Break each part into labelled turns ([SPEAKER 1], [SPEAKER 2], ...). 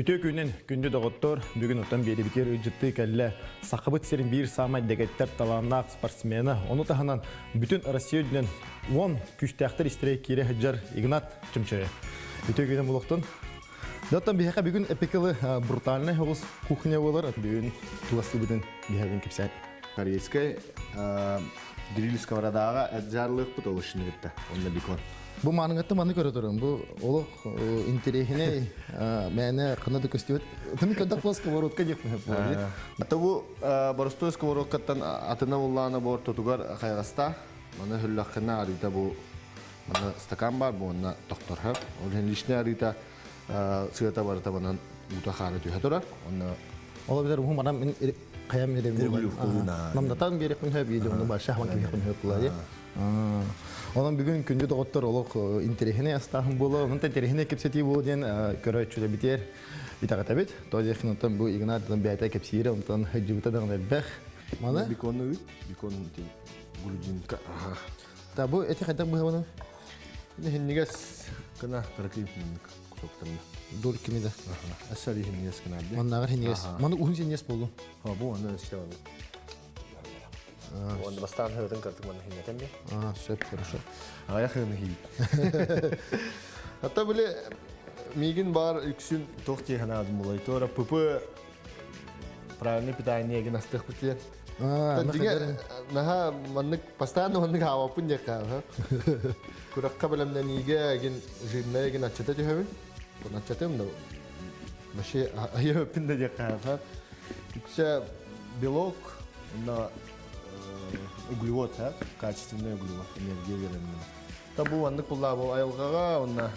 [SPEAKER 1] Үтө күнен күнді доғыттор бүгін ұттан бері бекер үжітті кәлі сақыбыт серін бір самай дегеттер таланақ спортсмені. Оны тағынан бүтін Россия дүнен 10 күштәқтір істірей кере хыджар Игнат Чымчыры. Үтө күнен бұлықтын. Даттан бейхақа бүгін эпикалы брутальный оғыз кухня болар. Бүгін туғасы бүгін бейхабын кепсән.
[SPEAKER 2] Корейскай гриль сковородаға әдзарлық бұт олышыны кетті. Онда бекон.
[SPEAKER 1] Бұл маныңатты маны көрі тұрым. Бұл олық интерехіне мәне қынады көстебет. Тымы көндақ бұл сковородка деп мұхеп болады.
[SPEAKER 2] Ата бұл барыстой сковородкаттан атына ұлланы бор тұтығар қайғаста. Маны хүллаққына арыйта бұл стакан бар, бұл онына тоқтор. Олен лишне арыйта сығата барыта банан ұта қары түйе тұрар.
[SPEAKER 1] Ола білер ұғым адам қаям еремін. Намдатан берек күн хөп еді, оны бар шахман кемек күн хөп болады. Onun bugün күнді доғыттыр олық интерехіне астағын болу, оның интерехіне кепсеті болу ден көрі өтшілі бітер бітағат әбет. Тоғыз еқін ұнтан бұл игнатыдан бәйті кепсейірі, ұнтан хүджібітадығын әлбәқ. Маны?
[SPEAKER 2] Беконны өт, бекон гулюджинка.
[SPEAKER 1] Та бұл әті қайдақ бұға бұны?
[SPEAKER 2] Хеннегес кына қырықи құсоқтарында.
[SPEAKER 1] Дұр кемеді?
[SPEAKER 2] Әсәрі хеннегес кына әбді.
[SPEAKER 1] Маннағыр хеннегес. Маны ұғын сенес болу?
[SPEAKER 2] Бұл оны істе бады. Он бастан хөрдөн кырдык мана хинетем бе?
[SPEAKER 1] Сөп, хорошо.
[SPEAKER 2] Аяк хыны хит. Хатта биле мигин бар үксүн тохти ханадым булай. Тора пупы правильное питание ген астык битер. Наха маннык постоянно маннык хава пуньяка. Куракка белемден иге ген жирнай ген ачата жөбүн. Бу ачатым да. Баши ая пинде жака. Үксө белок на углевод, качественный углевод, энергия веренная. Табу анны кулла бу айылгага, онна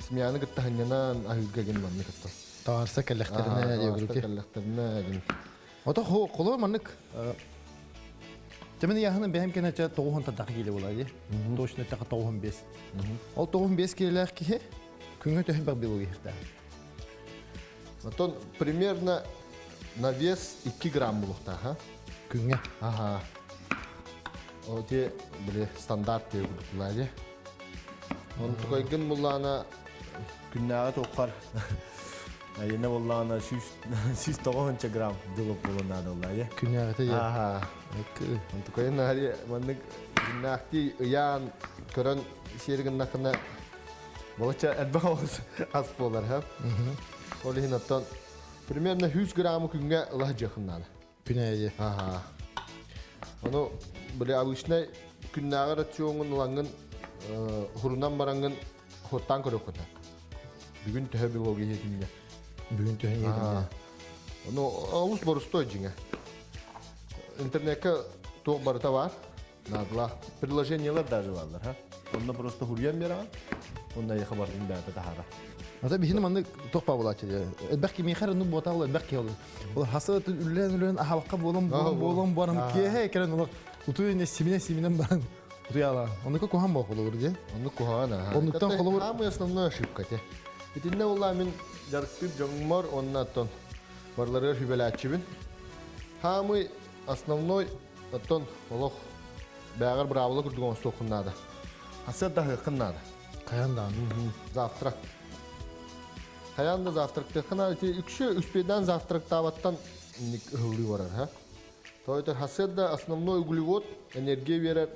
[SPEAKER 2] семьяны гыттаханнан агыга ген манны кытты.
[SPEAKER 1] Таарса каллахтарына ягылки.
[SPEAKER 2] Каллахтарына ген.
[SPEAKER 1] Ото коло маннык. Темен яхны бәһәм кенә ча 9 тадак киле булады. Точно так 95. Ол 95 килеләр ки күнгә төһен бак биология хта.
[SPEAKER 2] Матон примерно на вес 2 грамм булыкта, ха?
[SPEAKER 1] Күнгә.
[SPEAKER 2] Ага. O diye böyle standart diye kullanılıyor. Onun tukayın bullana günlere tokar. Yine bullana 190 gram dolup bulunanlar oluyor.
[SPEAKER 1] Күнгә тә я.
[SPEAKER 2] Aha. Onun tukayın hari manlık günlerde yan kören şehrin nakına balıkça elbağız az bolar ha. Öyle hinattan примерно 100 gram günge Allah yakınlar.
[SPEAKER 1] Күнгә.
[SPEAKER 2] Aha. Onu böyle обычный күннәгә рационын уланган хурунан баранган хоттан көрөкөтә. Бүген төһә биология һәтингә.
[SPEAKER 1] Бүген төһен ягында.
[SPEAKER 2] Оны алыс борыстой җиңә. Интернетка тог барыта бар. Нагла приложениелар даже валар, ха. Онда просто хурьян бера. Онда я хабардың бәте тахара.
[SPEAKER 1] Ата бихин манны тохпа булачы. Бәки михар ну боталы бәки ул. Ул хасат үлән ахалка болом барам ке керен ул утуйне семинен барам. Утуяла. Оны кохам бо холор ди.
[SPEAKER 2] Оны кохана.
[SPEAKER 1] Онуктан холор.
[SPEAKER 2] Самый основной ошибка те. Итинне улла мен жарыктып жоңмор оннаттон. Барлары хүбеләчибин. Самый основной оттон олох бәгәр бравлы күрдүгөн стокуннада. Хасат да хыкыннада.
[SPEAKER 1] Каяндан.
[SPEAKER 2] Завтрак. Hayanda завтракты хана үкші завтрак табаттан хылы барар, ха? Тойтер хаседда основной углевод энергия берер.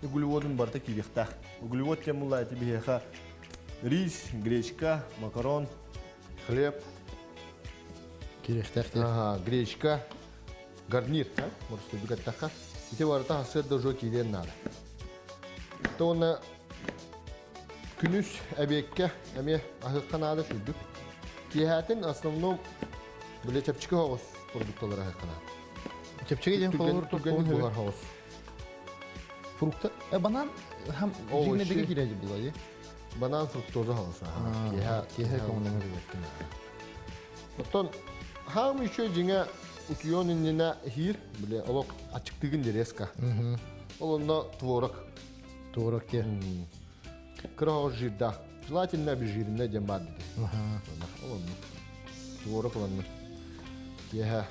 [SPEAKER 2] Углеводын барта кибехта. Углевод темулла тибеха рис, гречка, макарон, хлеб.
[SPEAKER 1] Кирехтәхтә.
[SPEAKER 2] Ага, гречка, гарнир, ха? Может бигаттаха. Ите барта хаседда жо киден надо. Тона күнүс әбекке әме ахыкканада шүрдүк. Киһәтин основном биле чепчике хогус продуктлары хакына.
[SPEAKER 1] Чепчиге ден холор
[SPEAKER 2] туган булар хогус.
[SPEAKER 1] Фрукты. Банан һәм җиңнәдәге кирәҗи булады.
[SPEAKER 2] Банан фруктоза хогус.
[SPEAKER 1] Киһә коммуны дигән.
[SPEAKER 2] Оттон һәм ишә җиңә утыйон иннә хир биле алак ачыктыгын дереска. Олонда творог.
[SPEAKER 1] Творог ке.
[SPEAKER 2] Крау жирда. Желательно обезжиренная дембад. Творог ладно. Я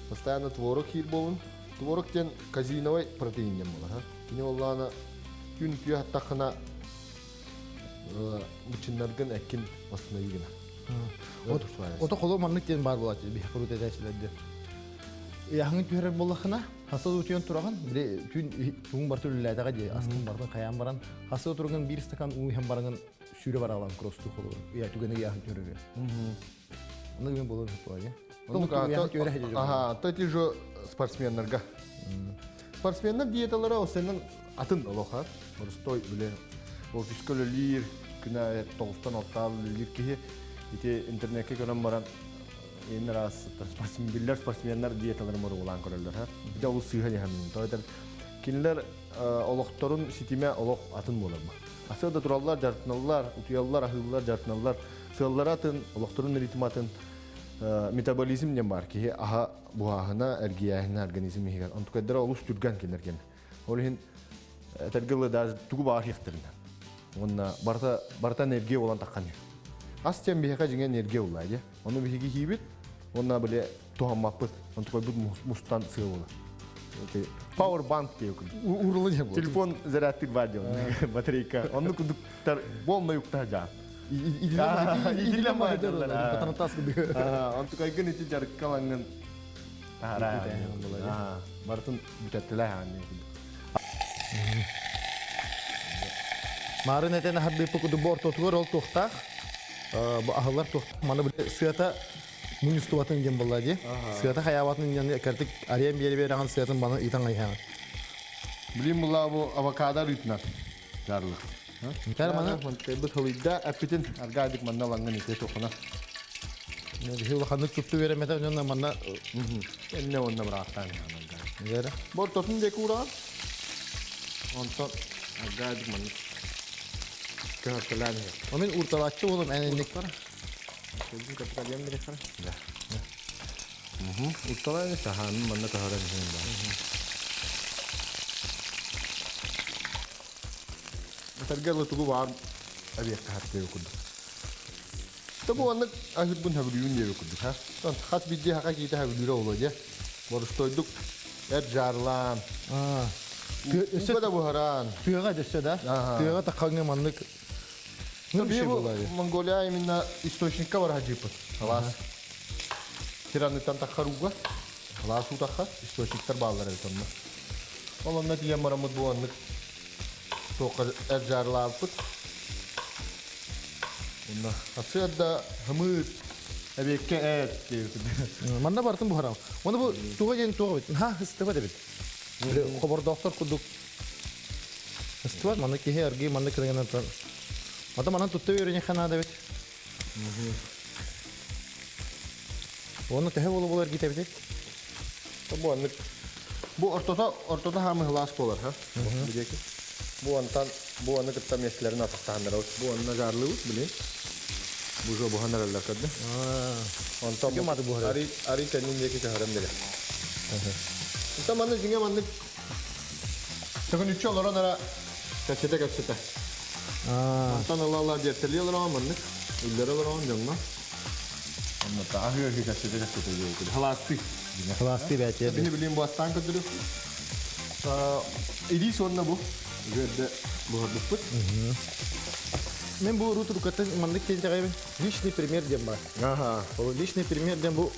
[SPEAKER 2] постоянно творог хир болун. Творог тен казиновый протеин дем бола. Кини оллана күн күйе тахана бучиннарган экин басына игина.
[SPEAKER 1] Ото холо маннык тен бар болат би хурут эдәчләрдә. Яһын төрер буллахына, хасыл үтен тураган, бер күн туң бар түлләдәгә ди, аскын бардан каян баран, хасыл турган бер стакан уй һәм барган сүре бар алан кросту холо. Я түгәне яһын төрер. Аны мен булыр туайы.
[SPEAKER 2] Ага, то ти жо спортсменнарга. Спортсменнар диеталары осенен атын олоха. Борстой биле. Ол фискөлөлөр күнә тогустан оттал лир ки ите интернетке көрәм баран ен раз спортсменнар диеталары мөр улан көрөлөр ха. Бите ул сыйга яһан. Тойтер кинлер олохторун ситиме олох атын боларма. Асыда тураллар, жартыналлар, утуяллар, ахыллар, жартыналлар, сыллар атын, олохторун ритматын метаболизм не бар ки аха буахына эргияһына организм хигер. Антукадра олус түргән кинерген. Ол хин тергеле даже тугу бар хихтерин. Онна барта энергия olan таккан. Астем бихека жиңе энергия улайды. Оны бихиги хибит, онна биле тухаммаппыт. Антукай бу мустан сыгыла. Это power bank дейк.
[SPEAKER 1] Урулы не булды.
[SPEAKER 2] Телефон зарядтык бар дем. Батарейка. Онны кудуктар болмай юкта жа.
[SPEAKER 1] Идиле майдарлар. Батан таскы бу.
[SPEAKER 2] Антукай гын ити жаркаланган. Бартын бүтәттеләр ханны.
[SPEAKER 1] Марын этен хадды пукуду борто тугор ол тохтах. Бу ахлар тох маны бу сыята мунистуатын дем буллади. Сыята хаяватын яны кертик ариям бери берген сыятын баны итан айхан.
[SPEAKER 2] Билим була бу авокадо ритнат. Жарлык.
[SPEAKER 1] Тар маны
[SPEAKER 2] бу толида апитин аргадик манна ланган ите тохна.
[SPEAKER 1] ne diyor hanı tuttu veremedi ondan bana
[SPEAKER 2] Enne onna bıraktan yani.
[SPEAKER 1] yere.
[SPEAKER 2] Bor totun dekura. Ondan argadik manna. Kahırtılar ne?
[SPEAKER 1] Omen urtalatçı oğlum en enlik var.
[SPEAKER 2] Sözün kapıda yem direkt var. Urtalar ne sahanın manna kahıran ne? Tergel tugu var. Abi kahırtı yok. Tabu anlık ahir bun havriyun diye yok. Ha? Son hat biddi haka kita havriyura olacak. Borustoyduk. Jarlan. Bu da buharan.
[SPEAKER 1] Tüyega dese de. Tüyega takange manlık.
[SPEAKER 2] Tabii bu Mongolia именно источникка var hacipet. Halas. Tiranıtan takharuga. Halas utakha источниктер bağlar etonda. Olanlar diye maramut bu anlık. Tokar erjarlarpıt. Bunda asıda hamır. Ebekke et diyor.
[SPEAKER 1] Manna bartın buharam. Onu bu tuğa jen tuğa bit. Ha istifa da bit. Xabar doktor kuduk. İstifa manna ki her gi manna kırıngana tan. Ata manna tuttu yürüyün xana da bit. Onu tehe bolu bolar gite bit.
[SPEAKER 2] Bu anlık. Bu ortada hamı hılas bolar ha. Bileki. Bu anlık tam yeslerin ataktanlar olsun. Bu anlık zarlı bilin. Bu jo bu hanarlar kadar. Ondan
[SPEAKER 1] Kim adı bu hara?
[SPEAKER 2] Ari senin deki çağırım dele. Tamam anlık anlık. Sakın üç yol oranlara kaçete. Ondan Allah getirliyorlar ama anlık. İllere var ama canına. Ama daha iyi kaçete diyor. Halastik.
[SPEAKER 1] Halastik belki.
[SPEAKER 2] Beni bileyim bu aslan kadar. İdi sonunda bu. Gördü bu harbut. Men bu rutu katı mandık teyze kaybı. Lişni premier diyem var.
[SPEAKER 1] Aha.
[SPEAKER 2] O lişni premier diyem bu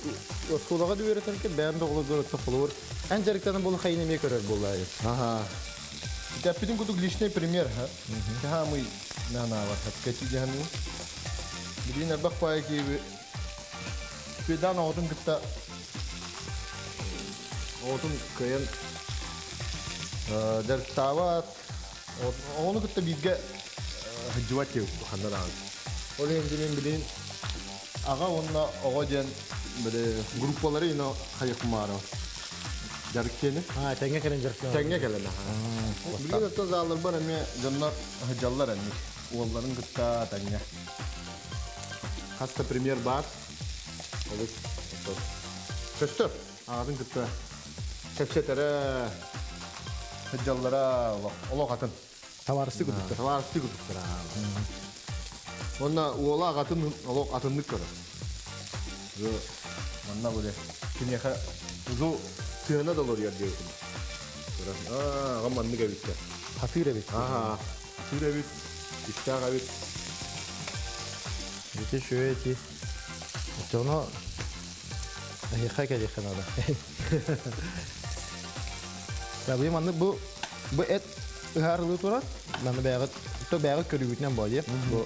[SPEAKER 2] skolaga da öğretir ki ben de olur böyle toplar. En jarikten bunu hayne mi körer bolay. Aha. Tapidin kutu lişni premier ha. Ha mı na var. Kaçı cihanı. Bilin bak pay ki pedan odun kitta. Odun kayan der tavat. Onu kitta bilge hıcıvat yok bu hanıran. Öyle hem bilin. Ağa onunla oğacan böyle grupları yine hayıkmaro. Jarkeni.
[SPEAKER 1] Ha tenge keren jarkeni.
[SPEAKER 2] Tenge kelen ha. Bilin hatta zallar var ama canlar hıcallar anne. Oğulların kitta tenge. Hasta premier bar. Olur. Köstür. Ağzın kitta. Sepsetere. Hıcallara ola katın.
[SPEAKER 1] Tavarsı kutuk.
[SPEAKER 2] Tavarsı kutuk. Onda ola katın ola katınlık kadar. Ve onda böyle kinyaka uzu tığına da yer diyorsun. Gamanlık evitte.
[SPEAKER 1] Hafir evet.
[SPEAKER 2] Hafir evit. İşte evit.
[SPEAKER 1] Geçe şöyle ki Тоно хай келехан ада. Таbii манны bu et harlı turat. Manны бәгыт көрүгүтнен бай. Bu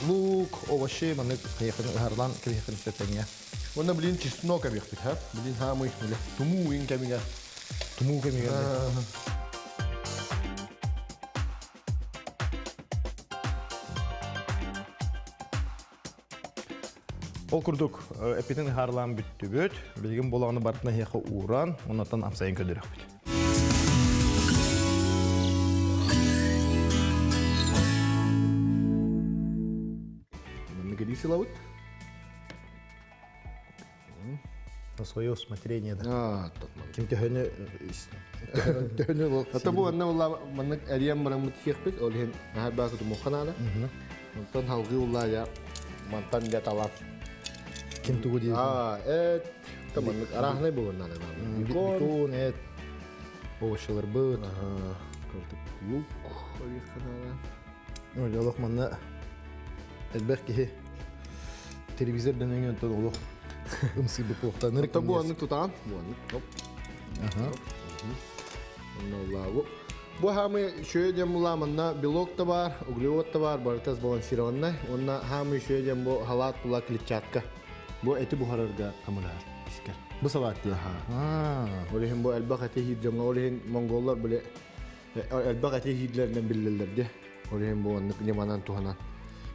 [SPEAKER 1] лук, овощи манны хаяхан харлан келехан сетеңе.
[SPEAKER 2] Оны блин чеснок объектик, ха? Блин хамы, блин. Туму ин кемиге.
[SPEAKER 1] Туму кемиге. Ол күрдік әпетін харлан бүтті бүт. Білген болағыны бартына хеқі уран, онаттан апсайын көдірек бүт.
[SPEAKER 2] Манны кедиси лаут?
[SPEAKER 1] На свое усмотрение, да.
[SPEAKER 2] Татман.
[SPEAKER 1] Кем төхөні ол
[SPEAKER 2] Ата бу анна улла манны әриям барам мутхиқпит, ол хен нахар бақы тумуқан ала. Монтан халгы улла я мантан дя талап.
[SPEAKER 1] кем тугу дейін.
[SPEAKER 2] Таманнык арахнай бугуннан ана.
[SPEAKER 1] Битон, эт, овощылар бұт.
[SPEAKER 2] Көрдік лук, орехқан ала.
[SPEAKER 1] Ой, олық манна әлбәқ кеге телевизордан өңген тұр олық ұмсы бұт оқтаныр.
[SPEAKER 2] Ата бу аннык тутан. Бу аннык. Хоп. Бу хамы шөйден була манна белок та бар, углевод та бар, барытас балансированный. Онна хамы шөйден бу халат була клетчатка. Бу эти бухарырга камылар. Искер.
[SPEAKER 1] Бұл сабат дейін.
[SPEAKER 2] Олehen bu elbaq ete hidranga olehen Mongollar böyle elbaq ete hidlerden bilirlerdi. Olehen bu anlık limanan tuhanan.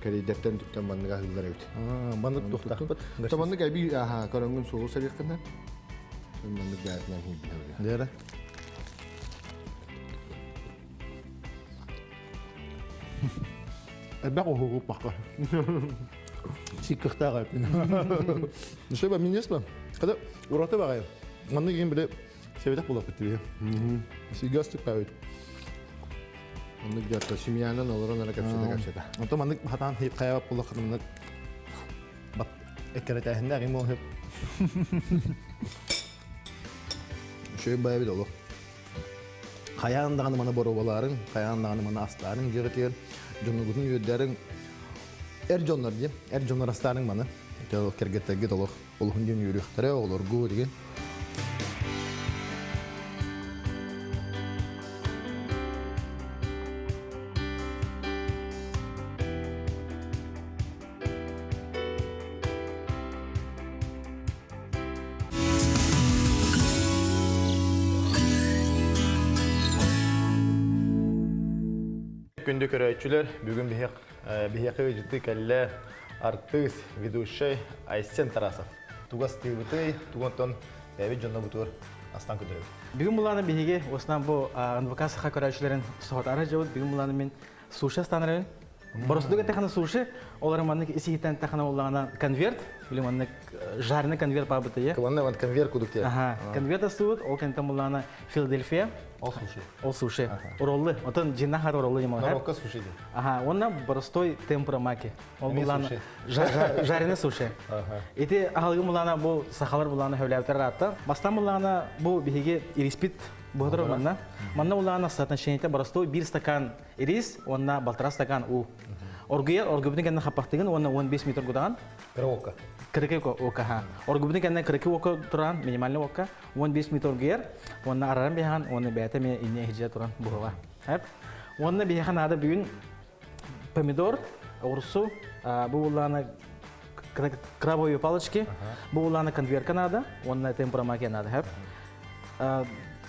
[SPEAKER 2] Kari deften tuttan manlığa hızlar evet.
[SPEAKER 1] Bandık toxtaq бұt.
[SPEAKER 2] Tamanlık abi karangun soğuk sarıqından. Manlık gayetlen hidler.
[SPEAKER 1] Dere. Әлбәқ оғығы баққа. Сиккіқтақ әпін. Нұшай ба, мен ес ба? Қада ұраты бағайы. Манны кейін біле сәветақ болақ бітті бе. Сигастық бәует.
[SPEAKER 2] Manlık gayetlen simyanan olaran ara kapsada kapsada.
[SPEAKER 1] Онта манны хатан хейп қайабап болақ қадымны бат әккәрет әхінде әғим ол хеп. Нұшай бәйі беді олық. Қаяғындағаны мана бороваларын, қаяғындағаны мана астарын жығытер, жонығудың өйдерін әр жонлар дейм, әр жонлар астарын мана. Кергеттәгі толық олығын жөн үйректері, оларғы деген. Күнді көрәйтшілер, бүгін бігеқі өжітті кәлі артыс, ведущий Айсен Тарасов. Туғас түйбіті, туғантон бәйбет жонна бұтыр астан көдіріп.
[SPEAKER 3] Бүгін бұланы бігеге осынан бұл адвокасыға көрәйтшілерін сұхатары жауыд, бүгін бұланы мен суши станырын. Боросудығы тәқіні суши, олары маннык исігіттен тәқіні олағына конверт, білі маннык жарыны конверт бабыты е.
[SPEAKER 1] Кыланны ван конверт күдіктер.
[SPEAKER 3] Конверт астуыд, ол кәнтен бұланы Филадельфия.
[SPEAKER 1] Ол суши.
[SPEAKER 3] Ол суши. Ороллы, отын жинна хар ороллы емал.
[SPEAKER 1] Норокка суши де.
[SPEAKER 3] Онна боростой темпура маки. Ол бұланы жарыны суши. Эти ағалығы бұланы бұл сақалар бұланы хөвләуітер ратты. Бастан бұланы бұл бігеге ириспит бұғыдыр манна. Манна бұланы соотношениеті боростой 1 стакан ирис, онна балтара стакан у. Оргуер, оргубдың кәнне қапақтығын, онна 15 метр құдаған.
[SPEAKER 1] Кыровка.
[SPEAKER 3] Кырыки ока. Оргубдың кәнне кырыки ока тұран, минимальный ока. 15 метр оргуер, онна араран бейхан, онна бәйті ме ине хиджия тұран бұғыға. Онна бейхан ады бүгін помидор, орсу, бұл ұланы крабовые палочки, бұл ұланы конверка надо, онна темпурамаки надо.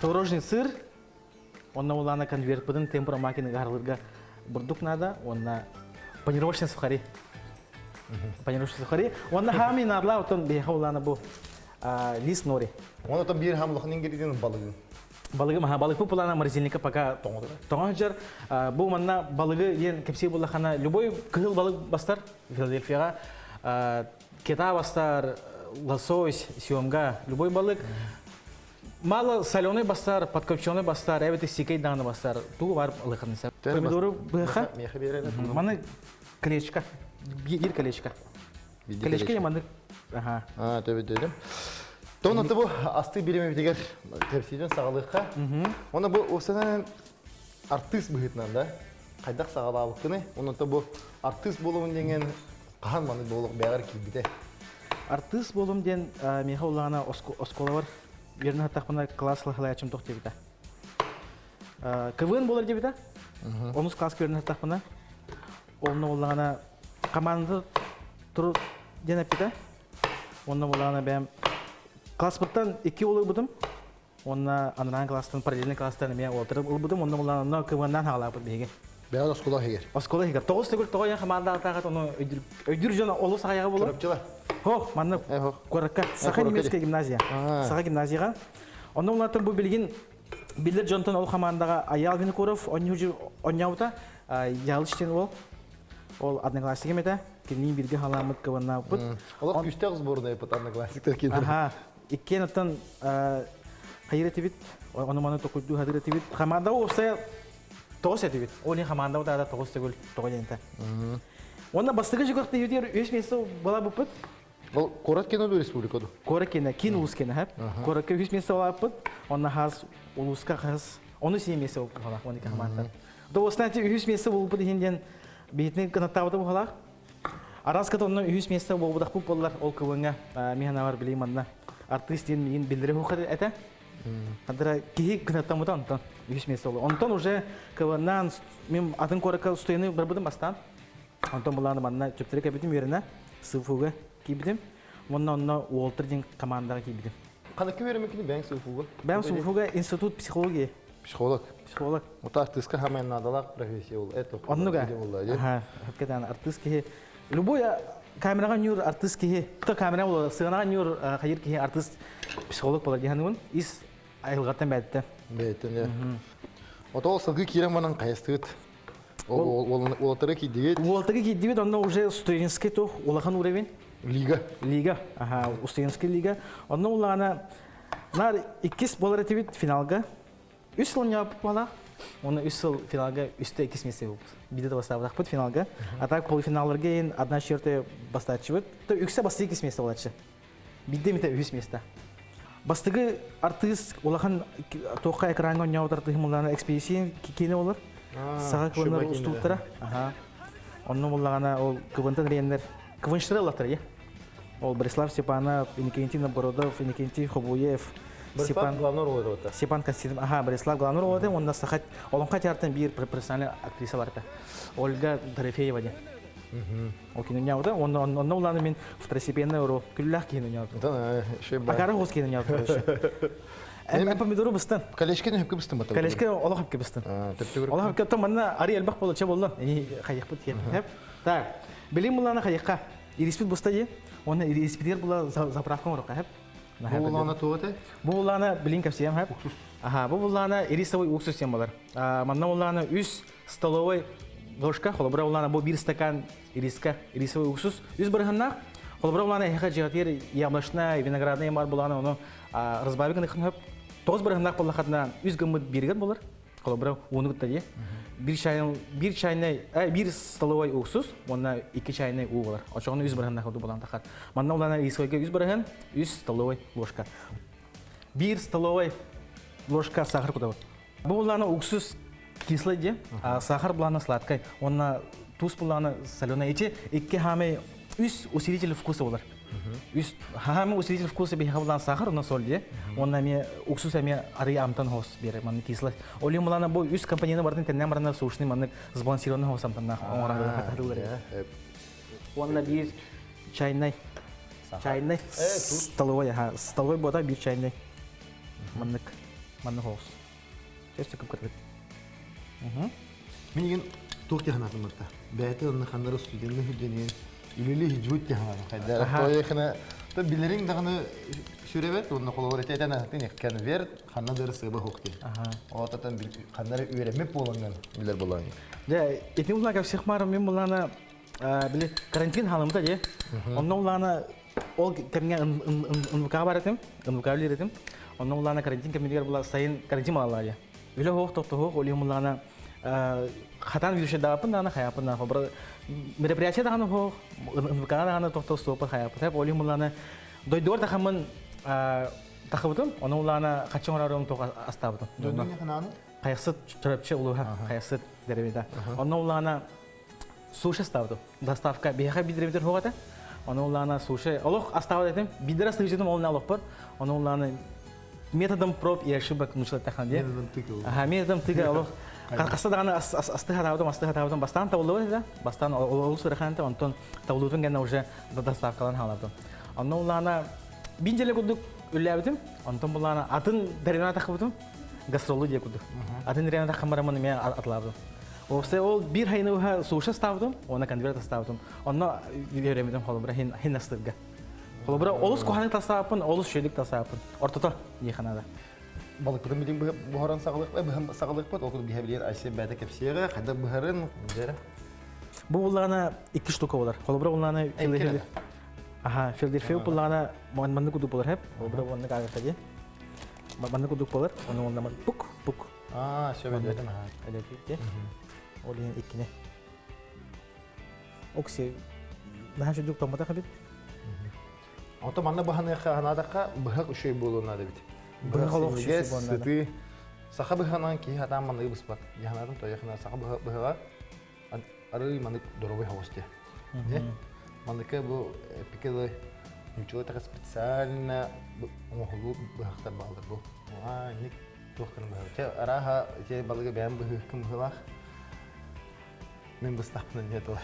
[SPEAKER 3] Творожный сыр, онна ұланы конверт бұдың темпурамаки нағарлырға бұрдық надо, онна панировочный сухари. Панировочный сухари. Онна хами нарла, отын бейха ұланы бұл лист нори.
[SPEAKER 1] Оны там бір хамлықын ингредиент балығы.
[SPEAKER 3] Балығы бұл бұланы морозильника пока тоңа жар. Бұл манна балығы ең кепсей бұлақана любой кығыл балығы бастар Филадельфияға. Кета бастар, лосось, сиомга, любой балык. Мало соленый бастар, подкопченый бастар, эвет стикей даны бастар. Туғы бар лықынысы. Помидоры бұға. Маны колечка. Bir колечка. Колечка еманды.
[SPEAKER 1] Төбі дөйдім. Тоғын ұтты бұл асты береме бітегер тәпсейден сағалыққа. Оны бұл осынан артыс бұғытынан да. Қайдақ сағалабық күні. Оны ұтты бұл артыс болуын деген қаған маны болып бәғір кейбіде.
[SPEAKER 3] артист болум ден меха улана оскола бар. Верна тахпана класслы халаячым тох дебита. КВН болар дебита. Онус класс верна тахпана. Онна улана команда туру ден апита. Онна улана бәм класс буттан 2 олы будым. Онна анран класстан параллельный класстан мен отырып будым. Онна улана КВНнан хала бут беге.
[SPEAKER 2] Бәл оскола хегер.
[SPEAKER 3] Оскола хигер. Тогыз төгүл тогоян команда атагат оны өйдүр жана олу сагайга болот.
[SPEAKER 2] Көрөпчүлөр.
[SPEAKER 3] Хох, манны Коракка, Саха немецкая гимназия. Саха гимназияга. Онда улатын бу билген Билер Джонтон ол командага Аял Винокуров, оньяута, ялыштен ол. Ол одноклассник эмете. Кирнин бирге халамыт кыбына бут.
[SPEAKER 2] Олар күчтө сборная пат однокласниктер кидер.
[SPEAKER 3] Ага. Иккенаттан хайретибит, оны маны токуйду хайретибит. Команда олса тогыз этибит. Оны команда да тогыз төгүл тогоянта. Онда бастыгы жигакты юдер 3 месяц бала бупут.
[SPEAKER 2] Ол Корат кино республикада.
[SPEAKER 3] Коракена, кин улускена хап. Коракка 3 месяц алапыт. Онна хас улуска хас. Оны 7 месяц алак оны команда. Достати 3 месяц болуп дегенден бетин канаттабыды булак. Араската онны 3 месяц болбудак боллар ол кыбыңга. Мен бар билейм анда. Артистин мен билдире хукады эте. Хадра кихи канаттамыды онтон 3 месяц болду. Онтон уже кыбынан мен атын коракка стояны бір будым бастан. Онтон буланы манна чөптөрө кебитим жерине сыфуга кибидим. Онна Уолтердин командага кибидим.
[SPEAKER 2] Кандай беремекини бәң суфуга?
[SPEAKER 3] Бәң суфуга институт психология.
[SPEAKER 2] Психолог.
[SPEAKER 3] Психолог.
[SPEAKER 2] Ота артистка хамен надалак профессия ол. Это.
[SPEAKER 3] Оннуга. Ага, hakikaten артист ки любой камерага нюр артист ки то камера бол сыгана нюр хайыр ки артист психолог болар дигәнен ис айылгаттан бәдде.
[SPEAKER 2] Бәйтен. Ота ол сылгы кирем манан кайстыт. Ол отыры ки дигет.
[SPEAKER 3] Уолтерге ки дигет онда уже студенческий то улахан уровень. Лига. Ага, студенческий лига. Онда улана нар 2 болар этибит финалга. 3 жыл япып бала. Оны 3 жыл финалга үстө 2 месте болуп. Бидде бастабыдак бут финалга. А так полуфиналларга ен одна черте бастачыбыт. То үксе басты 2 месте болачы. Бидде мете 3 месте. Бастыгы артист улахан тока экранга ойнаудар тыгымлана экспедиция кикене болар. Сага кылынар устултара. Ага. Онны буллагана ол кыбынтан ренер. Квынштыры латыр, я? Ол Борислав Степанов, Иннокентий Бородов, Иннокентий Хобуев,
[SPEAKER 2] Степан главный роль это.
[SPEAKER 3] Степан Константин, ага, Борислав главный роль это, он нас сахать, олонка театрдан бир профессиональный актриса барта. Ольга Дорофеева де. Ол киноняу да, он уланы мен второстепенный роль, күллах киноняу.
[SPEAKER 2] Да, еще ба.
[SPEAKER 3] Акара хос киноняу короче. Эм помидору быстан.
[SPEAKER 2] Колечки не быстан мата.
[SPEAKER 3] Колечки олох быстан. Олох то манна ари элбах болча болду. Хаяк бут кен. Так. Билим буланы хаякка. Ириспит бустаje. Оны ириспитер була заправкам рокка хеп.
[SPEAKER 2] Бу уланы тугаты?
[SPEAKER 3] Бу уланы билин капсиям хеп. Ага, бу уланы ирисовый уксус сем болар. Манна уланы 3 столовой ложка, холобра уланы бу 1 стакан ирисовый уксус. 3 бирганнак. Холобра уланы хека жигатер яблочная, виноградная бар буланы оны разбавиган хеп. 9 бирганнак булахатна 3 гымыт бирген болар. Холобра уны гытта. 1 чайный, 1 столовой уксус, онна 2 чайный у болар. Ошоны 100 бирганнак болду булан такат. Манна уланы ирисовыйга 100 бирган, 100 столовой ложка. 1 столовой ложка сахар куда. Бу уланы уксус кислый де, а сахар буланы сладкий. Онна туз буланы соленый эти, 2 хаме 3 усилитель вкуса болар. 3 хаме усилитель вкуса бе буланы сахар, онна соль де. Онна ме уксус ме ари амтан хос бере, маны кислый. Оли буланы бу 3 компоненты бардын теннен барына сушный маны сбалансированный хос амтан оңора хатырылар. Онна 1 чайный столовой, ага, столовой бода 1 чайный. Манны хос. Често көп кыргыт.
[SPEAKER 2] Мен тук тиханатын мата. Бәйте онны ханнары студенттер хүденен үлеле хижут тихана. Хайдар тояхна то билерин даганы шүребет онны колор этетена тине конверт ханна дырысы ба хокти. Отатан бил ханнары үйрәмәп болган билер болган.
[SPEAKER 3] Да, этни улага всех марам мен булана биле карантин халымда же. Онны улана ол кемге ынвка баратым, ынвка билеретим. Онны улана карантин кемгер була сайын карантин алалар. Үле хок тохтох оли улана хатан вирус дапын дана хаяпын на хобра мероприятие дана хок ынвка дана тохтох стопа хаяпын. Хеп оли улана дойдор да хамын тахыбытым, онны улана качоңрарым тога астабытым.
[SPEAKER 2] Дойдор хананы?
[SPEAKER 3] Кайсыт чөрөпче улуга, кайсыт деревида. Онны улана суши ставды. Доставка беха бидеревитер хогата. Оны улана суше. Олох остава этим. Бидера слышитым ол налог бар. Оны улана методом проб и ошибок научила таханде. Ага, методом тыга олох. Каркаса даганы астыга бастан табылды да. Бастан ол сураханта онтон табылдын гана уже доставкалан халады. Оны улана бинжеле кудук үлләбитим. Онтон булана атын дарина тахыбытым. Гастролу дия кудук. Атын дарина тахымарамын мен атлабым. Ол бир хайны суша ставдым, оны конверт ставдым. Оны веремедим холобра хин астырга. Холобра олус коханы тасапын, олус шөдик тасапын. Ортото еханада.
[SPEAKER 1] Балык бүтін білдің бұхаран сағылық бұд, оқыды бігі білер әсен бәді кәпсеға, қайда бұхарын жәрі?
[SPEAKER 3] Бұл ұлағына 2 штука олар. Холобра ұлағына Филадельфия. Аха, Филадельфия ұлағына манды күдік болар хеп. Холобра оны қағыртаде. Манды күдік болар, оны ұлағына пук.
[SPEAKER 1] Сөбәдетім.
[SPEAKER 3] Әлеуде. Олин иккине. Окси. Наха шүдік томата қабит?
[SPEAKER 1] Ото манна бұханы қағанадаққа бұхақ үшей болуына да біт.
[SPEAKER 3] Бұхақ үшей болуына да.
[SPEAKER 1] Сақа бұханан кей хатан маннығы бұспат. Яханадым то яхана сақа бұхаға ары маннық доровой хавосте. Маннықы бұл пикелы ничего-то специально оңғылу бұхақтар балдар бұл. Ник тоққын бұхақ. Араға балығы бәйін бұхыққын бұхылақ. Мен бұстапынан нет ол.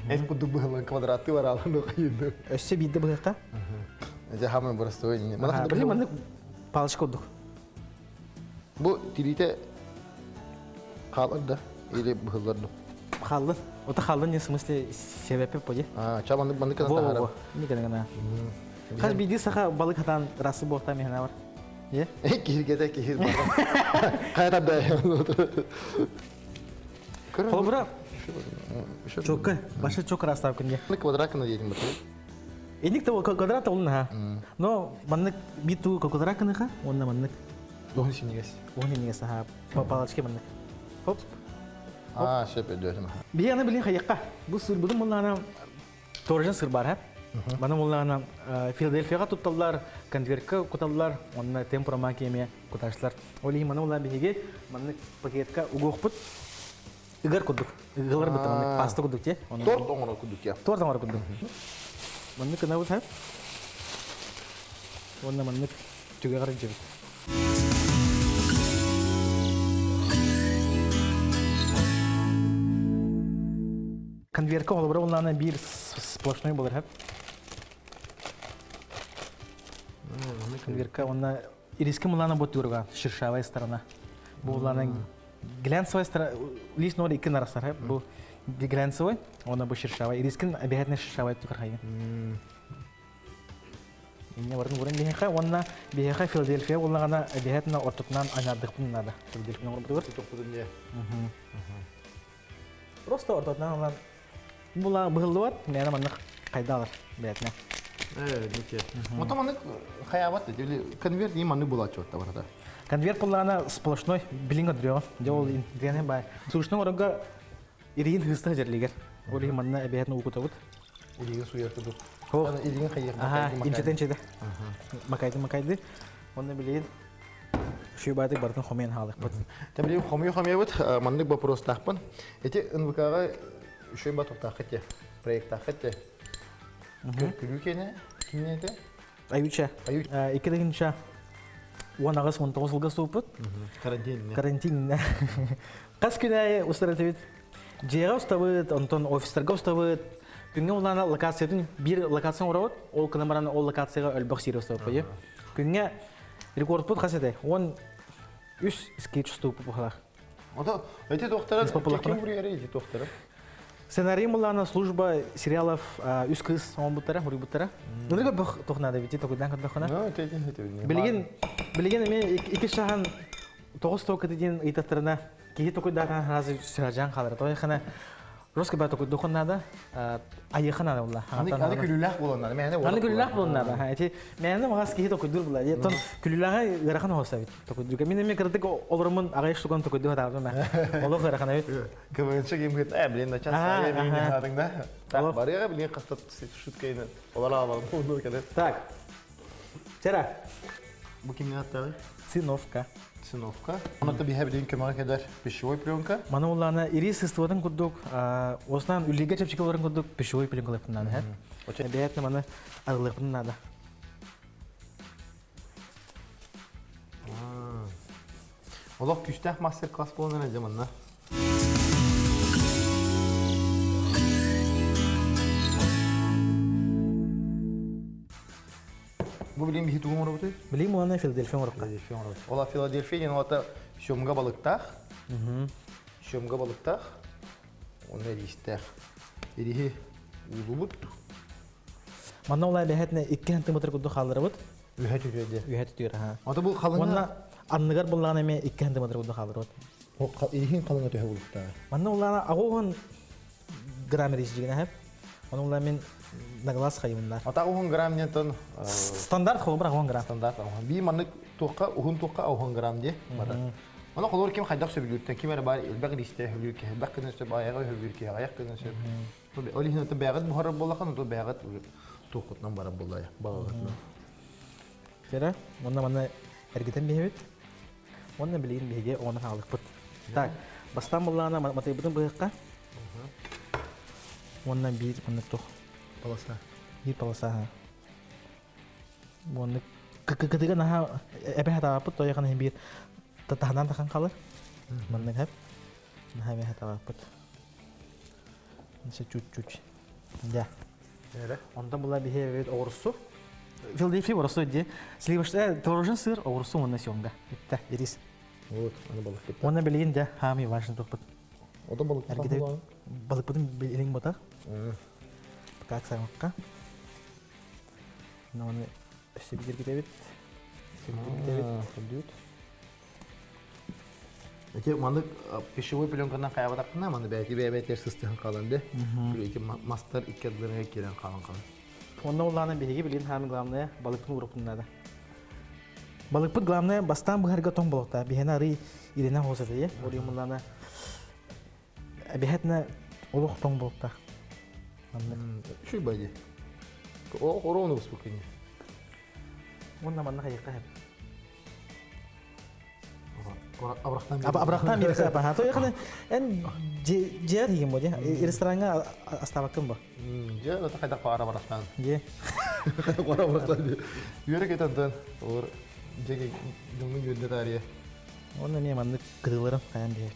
[SPEAKER 1] Ән құдық бұғылан квадраты бар алын оғайынды.
[SPEAKER 3] Өссе бейді бұғықта?
[SPEAKER 1] Әже хамын бұрысты ойын.
[SPEAKER 3] Білі маңдық палышқа ұдық.
[SPEAKER 1] Бұл тирите қалырды, или бұғылырды.
[SPEAKER 3] Қалды. Ота қалды не смысле себепі пойы?
[SPEAKER 1] Ча маңдық кызан тағарам.
[SPEAKER 3] Не кәдіңіна. Қаз бейді сақа балық хатан расы боқта механа бар? Е?
[SPEAKER 1] Киргеде кейіз бар. Қайрат бәйі.
[SPEAKER 3] Холобра? Чокка, башы чок расстав күнге.
[SPEAKER 1] Квадракына дейін бұты.
[SPEAKER 3] Эдик-то квадрат олын ха. Но маннык биту квадракына ха, онна маннык.
[SPEAKER 1] Оғын сенегес.
[SPEAKER 3] Оғын сенегес ха, палачке маннык. Хоп.
[SPEAKER 1] Шеп өдөөсім.
[SPEAKER 3] Бей ана білін қайыққа. Бұл сыр бұдың мұллағына торжын сыр бар ха. Бана мұллағына Филадельфияға тұтталылар, конвертқа құталылар, онына темпурама кеме құташылар. Олей мана мұллаға бейге маннык пакетқа угоқ бұд. Игар кудук. Игалар бит маннык паста кудук те.
[SPEAKER 1] Торт оңора кудук я.
[SPEAKER 3] Торт оңора кудук. Маннык кына бут ха. Онна маннык түгә гарын җибет. Конвертка олбыра улланы бир сплошной булыр ха. Конвертка онна ириске мулланы бут юрга, ширшавая сторона. Бу улланы глянцевая сторона, лишь ноль икон нарастар, бу глянцевый, он обо шершавый, рискин обязательно шершавый только хай. Ине варен варен бихаха, он на бихаха Филадельфия, он на обязательно ортотнан анадыхпун надо. Филадельфия он будет
[SPEAKER 1] Тоқпудын
[SPEAKER 3] просто ортотнан он була быгылдывар, мен маннык кайдалар обязательно.
[SPEAKER 1] Нике. Ота маннык хаябат, или конверт не манны була чорта барада.
[SPEAKER 3] Конверт булана сплошной билинг дрё. Дел интернет бай. Сушный орга ирин хыста жерлигер. Оли манна обязательно укутавут.
[SPEAKER 1] Илиге суяр кудук.
[SPEAKER 3] Хо.
[SPEAKER 1] Илиген хайер.
[SPEAKER 3] Ага, инчетенчеде. Макайды. Онны билин. Şu baytık bartın xomen halık bud.
[SPEAKER 1] Tabii xomuyor bud. Manlık вопрос taqpan. Eti NVK-ga şu bat taqıtı. Proyekt taqıtı. Külükene kimnede?
[SPEAKER 3] Ayuça. İkideginçe 10 ağız 19 yılga soğuput. Карантин. Қас күнәйі ұстаратывет. Жеға ұставыт, онтон офистарға ұставыт. Күнге олана локациядың бір локациян орауыт, ол күнамараны ол локацияға өлбақ сері ұставыт. Күнге рекорд бұд қасеті, 13 скетч ұстауып бұқалақ.
[SPEAKER 1] Ота, әте тоқтары, кем вұрері әте тоқтары?
[SPEAKER 3] Сценарий мұлана служба сериалов үз кыз оң бұттара, мұри бұттара. Нұрға бұқ тоқнады, бетте тоқыдан қадбақына. Білген мен екі шаған 9 тоқыды ден ұйтаттарына кейі тоқыдаған разы сүражан қалыр. Тоқыдақына Росқа бәті тоқыды қоннады, айықын ады бұлла.
[SPEAKER 1] Аны күліләқ болынады.
[SPEAKER 3] Аны күліләқ болынады. Мәні мағас кейі тоқыдыр бұлла. Күліләға ғырақын оғыса бет. Мен еме кірдік олырымын ағайш тұған тоқыды ғадағым. Олы ғырақын әбет.
[SPEAKER 1] Көвінші кем күтті, білен начат сағай бейінен адыңда. Так, барыға білен қастат шүткейді. Олар алалым.
[SPEAKER 3] Так, Сера,
[SPEAKER 1] Bu kimin hatta?
[SPEAKER 3] Циновка.
[SPEAKER 1] Циновка. Onu da bir hep dünkü kadar пищевой пленка.
[SPEAKER 3] Мана улана ирис истыватын курдук, оснан үллиге чепчике оларын курдук пищевой пленкалыптын нады, хэп. Бәятны мана арылыптын нады.
[SPEAKER 1] Олақ күштәк мастер-класс болуна ne zamanla? Bu bileyim bir hit uğum robotu?
[SPEAKER 3] Билим улана Филадельфия орукка.
[SPEAKER 1] Philadelphia robotu. Ola Philadelphia yani o da şomga balıktaq. Şomga balıktaq. O ne işte? Irihi ulubut.
[SPEAKER 3] Мана улай бәятны 2 сантиметр курдук халырыбыт.
[SPEAKER 1] Ühet ühedi.
[SPEAKER 3] Үйәт түйөр, ха.
[SPEAKER 1] O da bu kalınga.
[SPEAKER 3] Мана анныгар буллаган эме 2 сантиметр курдук халырыбыт.
[SPEAKER 1] O irihin kalınga tühe bulukta.
[SPEAKER 3] Мана улана агогон граммер ижигине хэп. Мана улай мен на глаз хайымдар.
[SPEAKER 1] Ata 10 gram newton
[SPEAKER 3] Стандарт холбар агогон грамм.
[SPEAKER 1] standart. Bir manlık toka, 10 toka 10 gram diye. Ona kolor kim haydak söylüyor. Kim var bari elbette işte hülyür ki, bakın işte ayağı hülyür ki, ayak kızın işte. Tabii öyle hinata beğet muharrab bollakan, o beğet tokutdan barab bollaya, bağlatma.
[SPEAKER 3] Кера, онна мана эргитен бехебит. Онна билейин беге оны халык бут. Так, бастан буллана матайбытын быгыкка. Онна бир, онна тох.
[SPEAKER 1] Balasa.
[SPEAKER 3] Бир полоса. Онна кыгыга наха эбе хата бут тоя кана бир татаханан тахан калыр. Манна хеп. Наха эбе хата бут. Несе чуть-чуть. Я.
[SPEAKER 1] Öyle.
[SPEAKER 3] Онда була бехебит орусу. Филадельфия орусу ди. Сливашта творожен сыр орусу онна сёмга. Битте, ирис.
[SPEAKER 1] Вот, ana balık.
[SPEAKER 3] Онна билейин де хами важный топут.
[SPEAKER 1] O da balık.
[SPEAKER 3] Эргитен балык бутун билейин бота. Как самакка. Но оны сибигер кетебит.
[SPEAKER 1] Ete manlık pişivoy plyonkadan kayaba taktın ama belki bir evet sıstığın kalandı. Böyle master iki adlarına giren kalan.
[SPEAKER 3] Онна улана беги билейин хами главная балыктын урупуннада. Балыкпыт главная бастан быхарга тоң болокта. Бихена рый ирена хосаты е. Ори мулана бехетна олух тоң болокта.
[SPEAKER 1] Şu baydı. O oranı uspokojnie.
[SPEAKER 3] Онна манна хайыкка хеп.
[SPEAKER 1] Abraktan
[SPEAKER 3] Абрахтан бир капа. Ha, то якын эн жер дигин бо же. Ресторанга астабакын бо.
[SPEAKER 1] Ya da kaydak para abraktan.
[SPEAKER 3] Же.
[SPEAKER 1] Para abraktan diyor. Yürek etandan. Or jege dungen gönde tariye.
[SPEAKER 3] Онна не манны кырылырым каян дейт.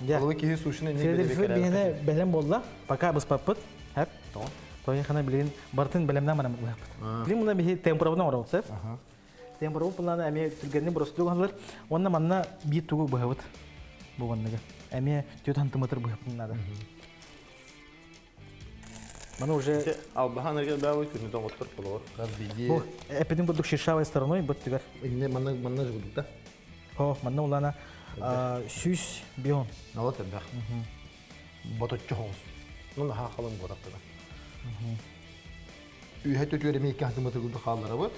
[SPEAKER 3] Я.
[SPEAKER 1] Balık ki suşuna ne
[SPEAKER 3] Филадельфия бихене белем болла. Пока быз паппыт. Хеп.
[SPEAKER 1] Tamam.
[SPEAKER 3] Той хана билин бартын белемнен мана баппыт. Билин муна бихе темпуравна оралса.
[SPEAKER 1] Aha.
[SPEAKER 3] Темпурав булана ами түргенне бурустуг халар. Онна манна би тугу бахавыт. Бу ваннага. Ами 4 сантиметр бахапын нада. Мана уже
[SPEAKER 1] Al bahan erkek daha var ki ne otur olur. Gaz bilgi.
[SPEAKER 3] бу эпидин будук шишавай стороной бут тигар.
[SPEAKER 1] Ne manna juduk da.
[SPEAKER 3] О, манна улана süs бион.
[SPEAKER 1] Ne olur tabii. Batot çoğuz. Bunu ha kalın borakta da. Ühet ötüyorum ilk kantıma tıkıldı kallara bak.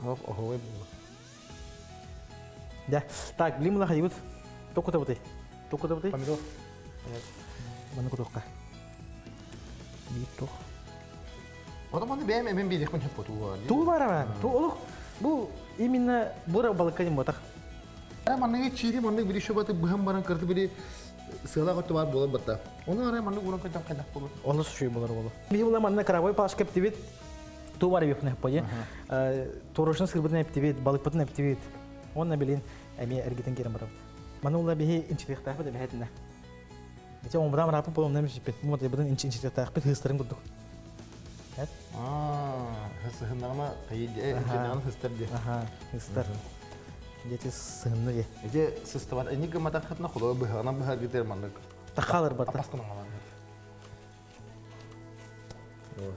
[SPEAKER 1] Hop oho bu.
[SPEAKER 3] Я. Так, билин муна хайбыт. Токута бути. Токута бути.
[SPEAKER 1] Помидor.
[SPEAKER 3] Мана кудукка. Bir tok.
[SPEAKER 1] O da bana beğenmem bir yakın hep otu var.
[SPEAKER 3] Ту бара. Ту олук. Бу именно бура балыкка дим ботак.
[SPEAKER 1] Ara manne çiğri manne bir şu batı buham baran kırtı biri sığla katı var bola batta. Onu ara manne buran kaydak kaydak olur.
[SPEAKER 3] Олус шуй болар болу. Би була манна карабой паш кеп тибит. Ту бара бифне пое. Торошын сырбытын эптибит, балыкпытын эптибит. Онна билин эми эргитен керем бара. Мана ула бихи инчилик тахпы да бихетне. Ece omdan rapı bolum demiş ipet. Mut ebeden inçilek taqpet hıstırın kurduk. Evet.
[SPEAKER 1] Hısıhınlarına kayıdı. İnçinden hıstır diye.
[SPEAKER 3] Aha, hıstır. Geti sığınlı ye.
[SPEAKER 1] Ece sıstı var. Eni gımada katına kulu bıhana bıhar gider manlık.
[SPEAKER 3] Taqalır barta.
[SPEAKER 1] Apaskına alan. Evet.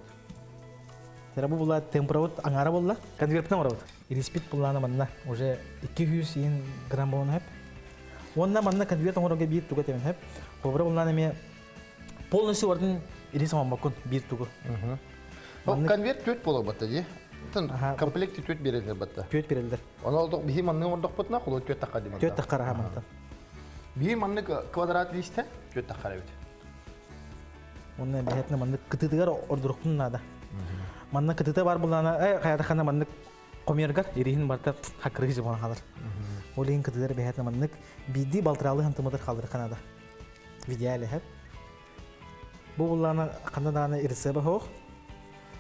[SPEAKER 3] Tera bu bulla temperavut angara bolla. Конвертна маравут. Irispit bullana manna. Уже 200 gram bolun hep. Онна манна конверт оңорога бир туга темен хеп. Побра буллана ме полностью ордын ирис амбакун бир тугу.
[SPEAKER 1] O konvert 4 bola batta diye. Tın
[SPEAKER 3] Aha.
[SPEAKER 1] komplekti 4 verirler batta.
[SPEAKER 3] Pöt bereldir.
[SPEAKER 1] Onu olduk bir manne olduk batna kulu 4 takadi manna.
[SPEAKER 3] Pöt takara hamanta.
[SPEAKER 1] Bir manne kvadrat liste 4 takara evet.
[SPEAKER 3] Онна бехетне манна кытыдыгар ордурукун нада. Манна кытыта бар булана, каята хана маннык комергар, ирихин барта хакры жи бана халар. Олин кытыдыр бехетна маннык биди балтыралы хантымыдыр халдыр канада. Видеале хеп. Бу булана канаданы ирсеба хох.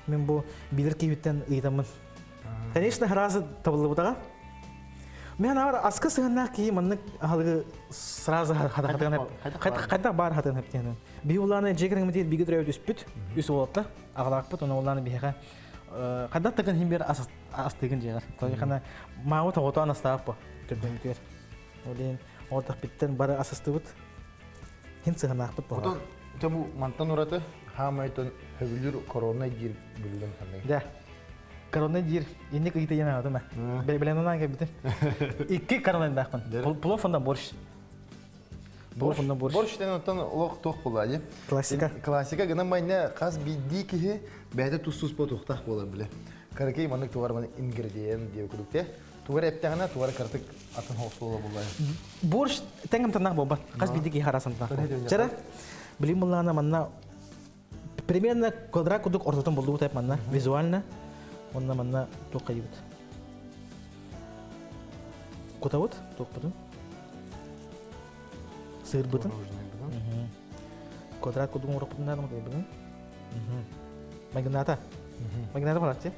[SPEAKER 3] Мен бу билер кибиттен ыйтамын. Конечно, разы табылды бутага. Мен авар аскы сыгынна ки маннык халгы сразу хатаган кайта бар хатын хептен. Би уланы жегерин метет биги дрөйд үспүт, үс болотта. Агалакпыт, оны уланы бихага када тагын химбер астыгын жегер. Тоги хана мау тогото анастаппы. Төрдөнтер. Олен ортак биттен бары асыстыбыт. Хин сыгынакпыт бу.
[SPEAKER 1] Отон тему мантан ураты хамайтон хөвүлүр корона гир билген хандай.
[SPEAKER 3] Да. Корона жир, инне кыйта яна атама. Беленонан кебитин. Икки корона бакпын. Плофонда борщ. Плофонда борщ.
[SPEAKER 1] Борщтен отон лох тох булады.
[SPEAKER 3] Классика.
[SPEAKER 1] Классика гына майна каз бидди ки бәдә тусыз по тохтах була биле. Каракей маннык тугар маны ингредиент дип күрүктә. Тугар эптәгенә тугар картык атын хосула булады.
[SPEAKER 3] Борщ тәңгәм тынак булба. Каз бидди ки харасында. Чара. Билим булана манна примерно квадрат кудук ортотон булду тап манна визуально. Онна манна тоқайбыт. Котавут, тоқпытын. Сыр бытын. Квадрат кудуң урақпытын надым кайбытын. Магната. Магната балатчы.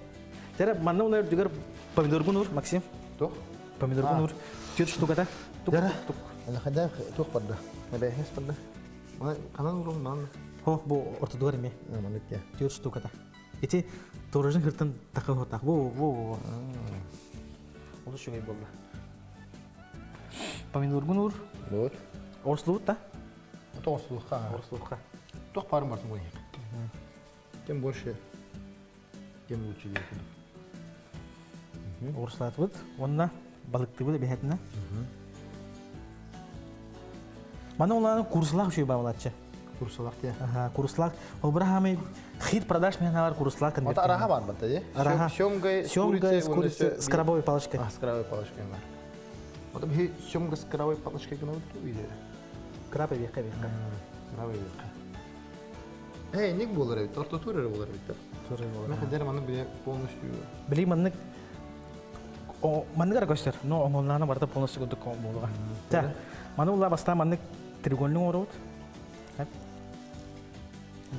[SPEAKER 3] Тера манна унар дүгер помидор гунур, Максим.
[SPEAKER 1] Тох.
[SPEAKER 3] Помидор гунур. Тет штуката.
[SPEAKER 1] Тера. Ана хада тох падда. Набе хес падда. Мана канан урун ман.
[SPEAKER 3] Хо, бу ортодор эме.
[SPEAKER 1] Маныкке.
[SPEAKER 3] Тет штуката. Эти торожын хыртын такы хотак. Во. Олы шугай болды. Помидор гунур.
[SPEAKER 1] Вот.
[SPEAKER 3] Орслуут та?
[SPEAKER 1] Тослуха.
[SPEAKER 3] Орслуутка.
[SPEAKER 1] Тох парым бар мой. Тем больше тем лучше дип.
[SPEAKER 3] Орслаатыбыт. Онна балыктыбыт бехетине. Мана уланы курслах шуй бабалатчы.
[SPEAKER 1] Курсалак те.
[SPEAKER 3] Ага, курслах. Ол брахами хит продаж мен бар курслах конверт.
[SPEAKER 1] Ата араха бар бата де.
[SPEAKER 3] Семга с курицей с крабовой палочкой.
[SPEAKER 1] С крабовой палочкой бар. Вот би семга с крабовой палочкой гына үйде.
[SPEAKER 3] Крабы века.
[SPEAKER 1] Крабовой века. Ник болар бит, тортатура болар бит. Мен хәдер маны биле полностью.
[SPEAKER 3] Били маннык о манныгар көстер. Но оңолнаны барда полностью көдүк болуга. Та. Маны ула баста маннык тригольный орот. Хәп.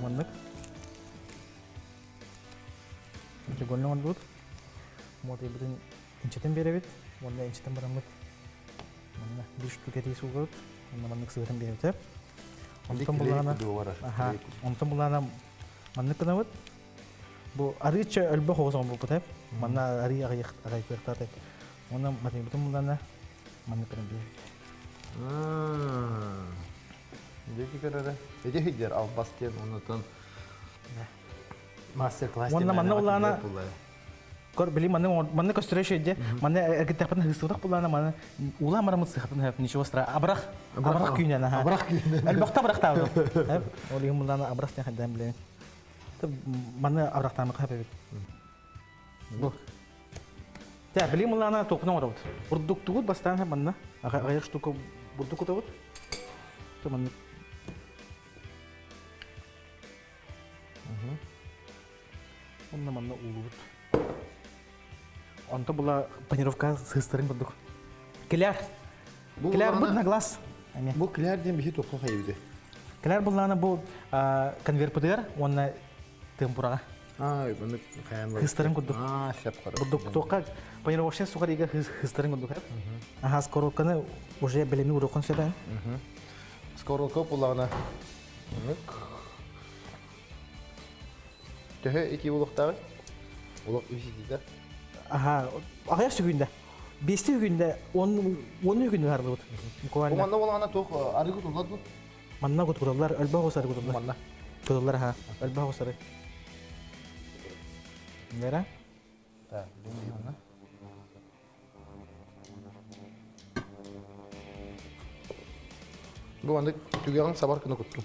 [SPEAKER 3] Маннык. Тригольный орот. Моты бүтүн инчетен беребит. Монда инчетен барамыт. Манна 5 штука тиз угот. Монда маннык сыгырын беребит. Онтон булана. Аха. Онтон булана маннык кынабыт. Бу арыча өлбө хозон бу кытап. Манна ари агайыктар деп. Онда матем бүтүн булана маннык кынабыт.
[SPEAKER 1] Дети көрөрө. Эде хидер ал баскен онотон. Мастер-класс.
[SPEAKER 3] Онда манна улана. Кор били манна көстөрөшө иде. Манна эргеттапын хыстыдак булана манна ула марамыт сыхатын хап ничего стра. Абрах күйнөн аха. Абрах күйнөн. Элбакта абрахта. Хап. Ол юм булана абрах тен хадам билен. Теп манна абрахтамы хапебит. Бу. Та били булана топна орот. Урдук тугут бастан хап манна. Агай штука бурдук тугут. Та манна. Онна манна улут. Онто була панировка с хыстырын бурдук. Кляр. Кляр бут на глаз.
[SPEAKER 1] Бу кляр ден бихи топка хайбыды.
[SPEAKER 3] Кляр булана бу конверпудер, онна темпурага.
[SPEAKER 1] Буны хаян бар.
[SPEAKER 3] Хыстырын бурдук.
[SPEAKER 1] Шап кара.
[SPEAKER 3] Бурдук тока панировка сукар иге хыстырын бурдук. Аха скороканы уже белеми урокон сөйлән.
[SPEAKER 1] Скоролка булана. Төһө ики улуктагы. Улук үсү диде.
[SPEAKER 3] Аха, агай сүгүндө. 5 күндө 10 күндө барды бут. Буквально.
[SPEAKER 1] Команда болгана тох арыгы тулады.
[SPEAKER 3] Манна гот кураллар, өлбө госар готулар.
[SPEAKER 1] Манна.
[SPEAKER 3] Кураллар ха, өлбө госар. Нера?
[SPEAKER 1] Та, демей манна. Бу анда түгәгән сабар көне көттүм.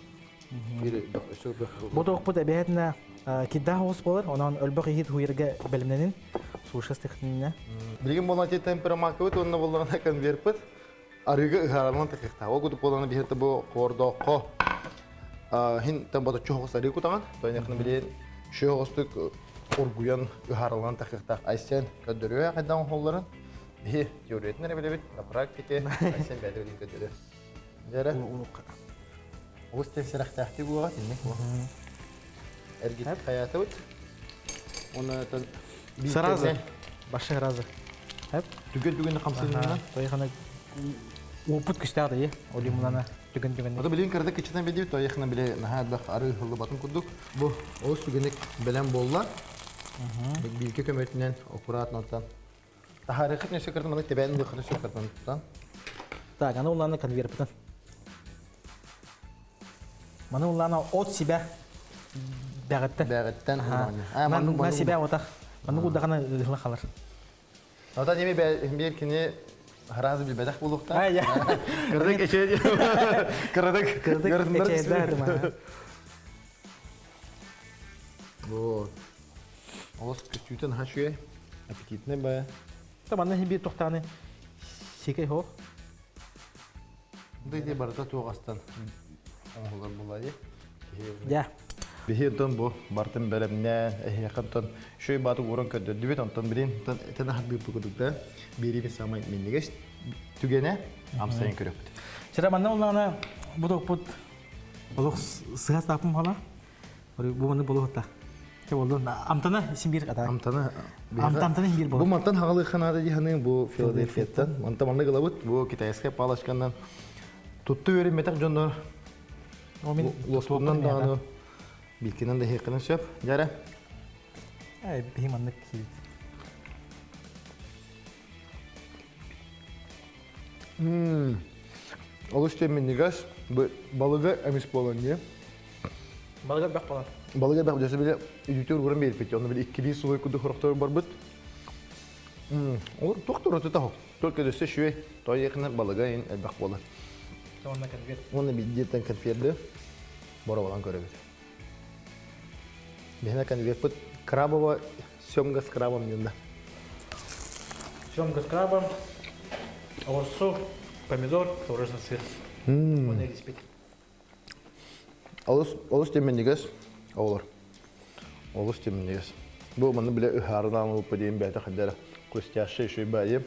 [SPEAKER 1] Бире сөбө.
[SPEAKER 3] Бу токпут әбәһәтнә кидда хос булыр, онан өлбө хит хуйырга белемнәнен сушас техникне.
[SPEAKER 1] Билген болган те темперамакы бит, онна болган конверт. Арыгы гаралман текта. Ол гуд болган бихетте бу кордоқко. Хин тембото чогос арыгы таган. Тойнакны билен шөгөстүк Ургуян ыхарылан тахыктак. Айсен көдөрүө кайдан холларын. Бе теоретнер билебит, на практике айсен бәдерин көдөрү. Жара. Ус тесерахтахти буга тинне. Эргит хаята бут. Оны тан
[SPEAKER 3] Сразу. Башы разы. Хәп.
[SPEAKER 1] түгел камсынынан.
[SPEAKER 3] Тойхана опыт күстәде я. Олимлана түген.
[SPEAKER 1] Ада билен кырда кичтен бедип, тояхна биле нахат бак ары хылы батын курдук. Бу ос түгенек белән болла. Билке көмөтүнөн аккуратно тан. Тахарыкыт неше кырдым, мына тебәнин дә кырышы кырдым тан.
[SPEAKER 3] Так, аны уланы конвертпен. Маны уланы от себя бәгәттән.
[SPEAKER 1] Бәгәттән
[SPEAKER 3] Ман себя отак. Маны улдагана гына халар.
[SPEAKER 1] Ада неме бер кине харазы бил бәдәх булукта.
[SPEAKER 3] Ай я.
[SPEAKER 1] Кырдык эче. Кырдык
[SPEAKER 3] эче.
[SPEAKER 1] Вот. Ос күтүтен хашуе. Аппетитне бая.
[SPEAKER 3] Таманны хиби токтаны. Секей хо.
[SPEAKER 1] Дайде барда тугастан. Оңлар булай.
[SPEAKER 3] Я.
[SPEAKER 1] Бихирдон бу бартын бәлемнән, яқынтон шөй баты урын көдді. Дүбет онтон білен, тәні хат бір бұқыдықта береме самай меннегеш түгене амсайын көріпті.
[SPEAKER 3] Сера манна уланы будок пут болук сыгас тапым хала. Бу маны болук та. Те болду. Амтана симбир ката.
[SPEAKER 1] Амтана
[SPEAKER 3] симбир
[SPEAKER 1] Бу
[SPEAKER 3] болук.
[SPEAKER 1] мантан хагалы ханада диханың бу Филадельфияттан. Манта манны гылабыт, бу китайская палашкандан тутту өрім метак жондар. Лоспундан да аны билкинен де хекинен сөп. Жара.
[SPEAKER 3] Ай, бихиманнык хиби.
[SPEAKER 1] Олуш темменнигаш балыга эмис болан не.
[SPEAKER 3] Балга бак болан.
[SPEAKER 1] Балыга бак жаса биле үтүр урын берип кетти. Аны биле 2 сулой куду хорохтор барбыт. Олар доктор өтө тахок. Только дөсө шуе той якын балыга ин бак болан.
[SPEAKER 3] Сонна конверт.
[SPEAKER 1] Оны биддеттен конферді бора болан көрөбүз. Мехна конверт пыт крабова сёмга с крабом юнда.
[SPEAKER 3] Семга с крабом. Огурцу, помидор, творожный сыр. Он не респит.
[SPEAKER 1] Олус теменнигес олар. Олус теменнигес. Бу маны биле ыхардан алып дейм бәйті қаддары көстяшы шөй бәйім.